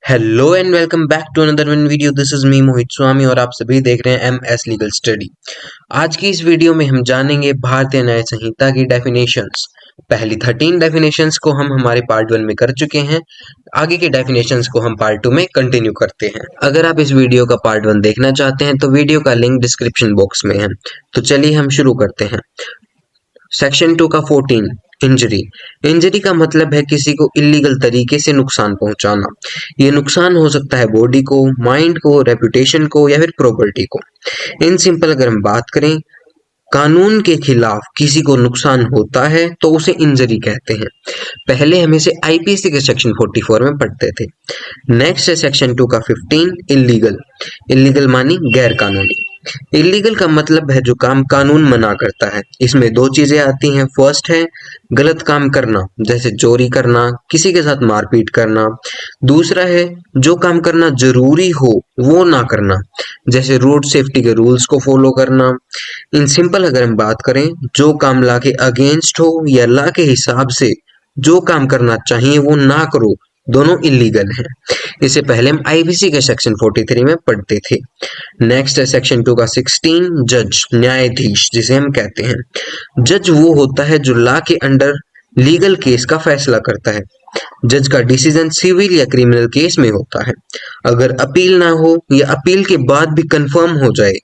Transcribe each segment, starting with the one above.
Hello and welcome back to another one video. This is me Mohit Swami और आप सभी देख रहे हैं एमएस लीगल स्टडी। आज की इस वीडियो में हम जानेंगे भारतीय न्याय संहिता की डेफिनेशंस। पहली 13 डेफिनेशंस को हम हमारे पार्ट 1 में कर चुके हैं। आगे के डेफिनेशंस को हम पार्ट 2 में कंटिन्यू करते हैं। अगर आप इस वीडियो का पार्ट 1 देखना चाहते हैं तो वीडियो का लिंक डिस्क्रिप्शन बॉक्स में है। तो चलिए हम शुरू करते हैं। सेक्शन 2 का 14 इंजरी। इंजरी का मतलब है किसी को इलीगल तरीके से नुकसान पहुंचाना। ये नुकसान हो सकता है बॉडी को, माइंड को, रेपुटेशन को या फिर प्रॉपर्टी को। इन सिंपल अगर हम बात करें, कानून के खिलाफ किसी को नुकसान होता है तो उसे इंजरी कहते हैं। पहले हम इसे आईपीसी के सेक्शन 44 में पढ़ते थे। नेक्स्ट है सेक्शन 2 का 15 इलीगल। इलीगल मानी गैर कानूनी। इलीगल का मतलब है जो काम कानून मना करता है। इसमें दो चीजें आती हैं। फर्स्ट है गलत काम करना, जैसे चोरी करना, किसी के साथ मारपीट करना। दूसरा है जो काम करना जरूरी हो वो ना करना, जैसे रोड सेफ्टी के रूल्स को फॉलो करना। इन सिंपल अगर हम बात करें, जो काम लॉ के अगेंस्ट हो या लॉ के हिसाब से जो काम करना चाहिए वो ना करो, दोनों इलीगल हैं। इससे पहले हम आईपीसी के सेक्शन 43 में पढ़ते थे। नेक्स्ट है सेक्शन 2 का 16 जज, न्यायाधीश जिसे हम कहते हैं। जज वो होता है जो लॉ के अंडर लीगल केस का फैसला करता है। जज का डिसीजन सिविल या क्रिमिनल केस में होता है। अगर अपील ना हो या अपील के बाद भी कंफर्म हो जाए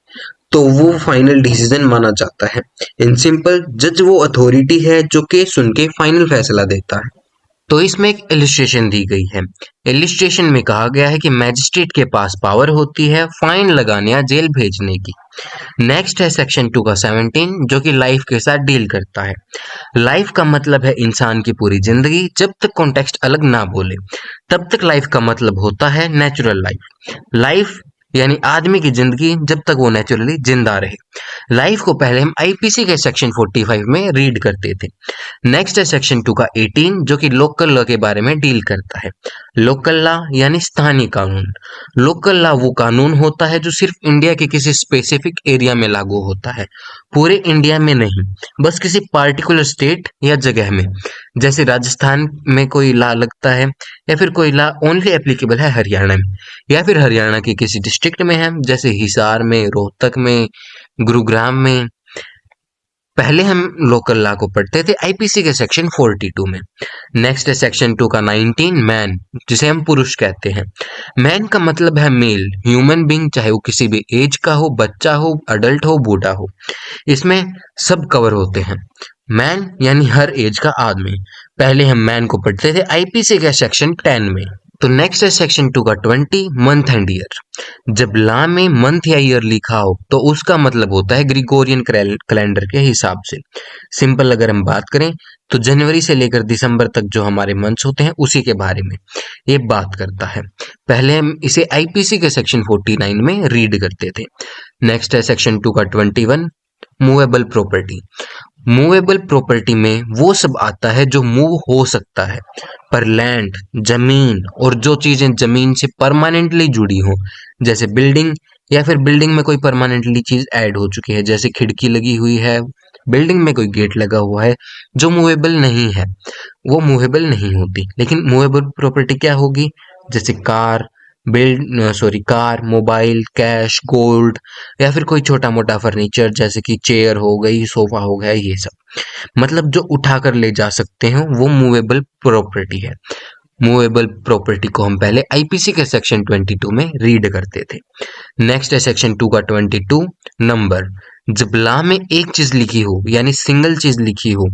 तो वो फाइनल डिसीजन माना जाता है। इन सिंपल जज वो अथॉरिटी है जो केस सुन के फाइनल फैसला देता है। तो इसमें एक इलिस्ट्रेशन दी गई है। इलिस्ट्रेशन में कहा गया है कि मैजिस्ट्रेट के पास पावर होती है फाइन लगाने या जेल भेजने की। नेक्स्ट है सेक्शन 2 का 17 जो कि लाइफ के साथ डील करता है। लाइफ का मतलब है इंसान की पूरी जिंदगी, जब तक कॉन्टेक्स्ट अलग ना बोले तब तक लाइफ का मतलब होता है नेचुरल लाइफ। लाइफ यानी आदमी की जिंदगी जब तक वो नेचुरली जिंदा रहे। लाइफ को पहले हम आईपीसी के सेक्शन 45 में रीड करते थे। नेक्स्ट है सेक्शन 2 का 18 जो कि लोकल लॉ के बारे में डील करता है। लोकल लॉ यानी स्थानीय कानून। लोकल लॉ वो कानून होता है जो सिर्फ इंडिया के किसी स्पेसिफिक एरिया में लागू होता है, पूरे इंडिया में नहीं, बस किसी पार्टिकुलर स्टेट या जगह में। जैसे राजस्थान में कोई लॉ लगता है या फिर कोई लॉ ओनली एप्लीकेबल है हरियाणा में, या फिर हरियाणा के किसी डिस्ट्रिक्ट में है जैसे हिसार में, रोहतक में, गुरुग्राम में। पहले हम लोकल लॉ को पढ़ते थे आईपीसी के सेक्शन 42 में। नेक्स्ट है सेक्शन 2 का 19 मैन, जिसे हम पुरुष कहते हैं। मैन का मतलब है मेल, ह्यूमन बीइंग, चाहे वो किसी भी एज का हो, बच्चा हो, अडल्ट हो, बूढ़ा हो, इसमें सब कवर होते हैं। मैन यानी हर एज का आदमी। पहले हम मैन को पढ़ते थे आईपीसी के सेक्शन 10 में। तो नेक्स्ट है सेक्शन 2 का 20 मंथ एंड ईयर। जब लॉ में मंथ या ईयर लिखा हो तो उसका मतलब होता है ग्रिगोरियन कैलेंडर के हिसाब से। सिंपल अगर हम बात करें तो जनवरी से लेकर दिसंबर तक जो हमारे मंथ्स होते हैं उसी के बारे में ये बात करता है। पहले हम इसे आईपीसी के सेक्शन 49 में रीड करते थे। नेक्स्ट है सेक्शन 2 का 21 मूवेबल प्रॉपर्टी। मूवेबल प्रॉपर्टी में वो सब आता है जो मूव हो सकता है, पर लैंड, जमीन और जो चीजें जमीन से परमानेंटली जुड़ी हो, जैसे बिल्डिंग, या फिर बिल्डिंग में कोई परमानेंटली चीज ऐड हो चुकी है, जैसे खिड़की लगी हुई है, बिल्डिंग में कोई गेट लगा हुआ है, जो मूवेबल नहीं है वो मूवेबल नहीं होती। लेकिन मूवेबल प्रॉपर्टी क्या होगी? जैसे कार, मोबाइल, कैश, गोल्ड, या फिर कोई छोटा मोटा फर्नीचर जैसे कि चेयर हो गई, सोफा हो गया, ये सब मतलब जो उठा कर ले जा सकते हैं वो मूवेबल प्रॉपर्टी है। मूवेबल प्रॉपर्टी को हम पहले आईपीसी के सेक्शन 22 में रीड करते थे। नेक्स्ट है सेक्शन 2 का 22 नंबर। जब लॉ में एक चीज लिखी हो यानी सिंगल चीज लिखी हो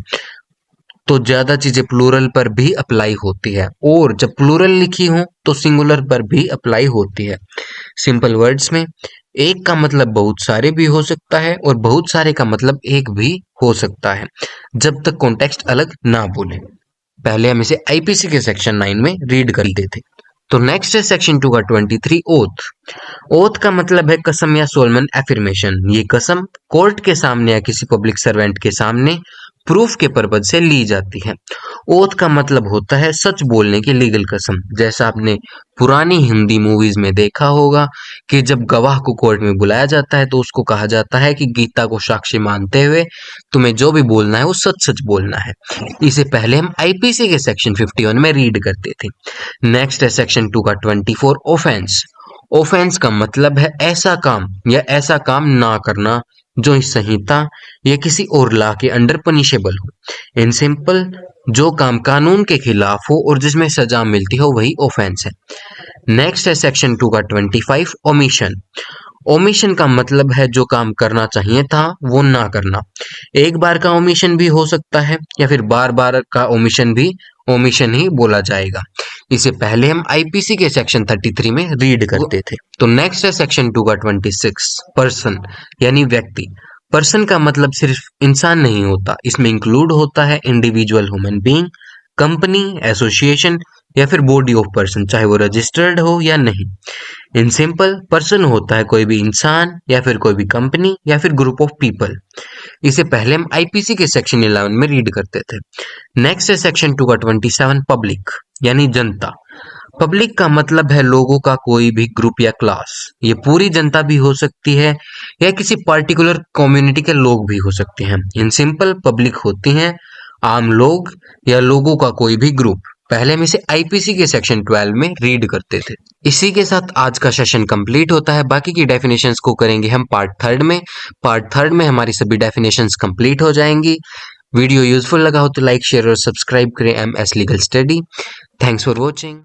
तो ज्यादा चीजें प्लूरल पर भी अप्लाई होती है, और जब प्लूरल लिखी हो तो सिंगुलर पर भी अप्लाई होती है। सिंपल वर्ड्स में एक का मतलब बहुत सारे भी हो सकता है और बहुत सारे का मतलब एक भी हो सकता है, जब तक कॉन्टेक्स्ट अलग ना बोले। पहले हम इसे आईपीसी के सेक्शन 9 में रीड कर लेते थे। तो नेक्स्ट है सेक्शन 2 का 23 ओथ। ओथ का मतलब है कसम या सोलमन एफर्मेशन। ये कसम कोर्ट के सामने या किसी पब्लिक सर्वेंट के सामने प्रूफ के पर्पज से ली जाती है। ओथ का मतलब होता है सच बोलने की लीगल कसम। जैसा आपने पुरानी हिंदी मूवीज में देखा होगा कि जब गवाह को कोर्ट में बुलाया जाता है तो उसको कहा जाता है कि गीता को साक्षी मानते हुए तुम्हें जो भी बोलना है वो सच सच बोलना है। इसे पहले हम आईपीसी के सेक्शन 51 में रीड करते थे। नेक्स्ट है सेक्शन 2 का 24 ऑफेंस। ऑफेंस का मतलब है ऐसा काम या ऐसा काम ना करना जो इस संहिता या किसी और लॉ के अंडर पनिशेबल हो। इन सिंपल, जो काम कानून के खिलाफ हो और जिसमें सजा मिलती हो वही ऑफेंस है। नेक्स्ट है सेक्शन 2 का 25 ओमिशन। ओमिशन का मतलब है जो काम करना चाहिए था वो ना करना। एक बार का ओमिशन भी हो सकता है या फिर बार बार का ओमिशन भी ओमिशन ही बोला जाएगा। इसे पहले हम आईपीसी के सेक्शन 33 में रीड करते थे। तो नेक्स्ट है सेक्शन 2 का 26 पर्सन यानी व्यक्ति। पर्सन का मतलब सिर्फ इंसान नहीं होता, इसमें इंक्लूड होता है individual human being, company, association या फिर बॉडी ऑफ पर्सन, चाहे वो रजिस्टर्ड हो या नहीं। इन सिंपल, पर्सन होता है कोई भी इंसान या फिर कोई भी कंपनी या फिर ग्रुप ऑफ पीपल। इसे पहले हम आईपीसी के सेक्शन 11 में रीड करते थे। नेक्स्ट है सेक्शन 2 का 27 पब्लिक यानी जनता। पब्लिक का मतलब है लोगों का कोई भी ग्रुप या क्लास। ये पूरी जनता भी हो सकती है या किसी पर्टिकुलर कम्युनिटी के लोग भी हो सकते हैं। इन सिंपल, पब्लिक होती हैं आम लोग या लोगों का कोई भी ग्रुप। पहले हम इसे आईपीसी के सेक्शन 12 में रीड करते थे। इसी के साथ आज का सेशन कंप्लीट होता है। बाकी की डेफिनेशंस को करेंगे हम पार्ट थर्ड में। पार्ट थर्ड में हमारी सभी डेफिनेशंस कंप्लीट हो जाएंगी। वीडियो यूजफुल लगा हो तो लाइक, शेयर और सब्सक्राइब करें MS legal study. Thanks for watching.